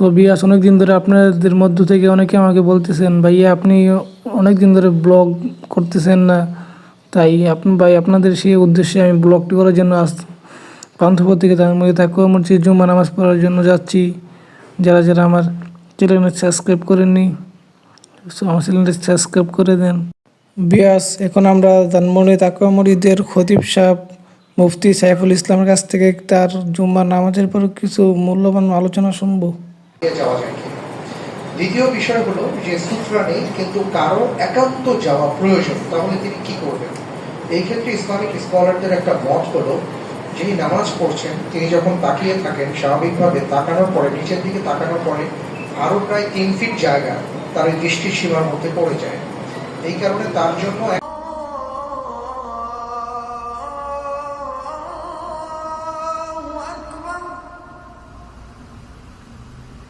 তো বিয়াস, অনেক দিন ধরে আপনাদের মধ্য থেকে অনেকে আমাকে বলতেছেন, ভাইয়া আপনি অনেক দিন ধরে ব্লগ করতেছেন না। তাই ভাই আপনাদের সেই উদ্দেশ্যে আমি ব্লগটি করার জন্য পান্থপথ থেকে ধানমন্ডি তাকুয়া মসজিদ জুম্মা নামাজ পড়ার জন্য যাচ্ছি। যারা যারা আমার চ্যানেলটি সাবস্ক্রাইব করেননি, আমার চ্যানেলটি সাবস্ক্রাইব করে দেন। বিয়াস, এখন আমরা ধানমন্ডি তাকুয়া মসজিদের খতিব সাহেব মুফতি সাইফুল ইসলামের কাছ থেকে তার জুম্মার নামাজের পর কিছু মূল্যবান আলোচনা শুনবো। যাওয়া যায় কিনা। দ্বিতীয় বিষয় হলো যে সূত্র নেই কিন্তু কারো একান্ত যাওয়া প্রয়োজন, তাহলে তিনি কি করবেন? এই ক্ষেত্রে ইসলামিক স্কলারদের একটা মত হলো, যিনি নামাজ পড়ছেন তিনি যখন তাকিয়ে থাকেন, স্বাভাবিকভাবে তাকানোর পরে, নিচের দিকে তাকানোর পরে আরো প্রায় 3 ফিট জায়গা তার দৃষ্টির সীমার মধ্যে পড়ে যায়। এই কারণে তার জন্য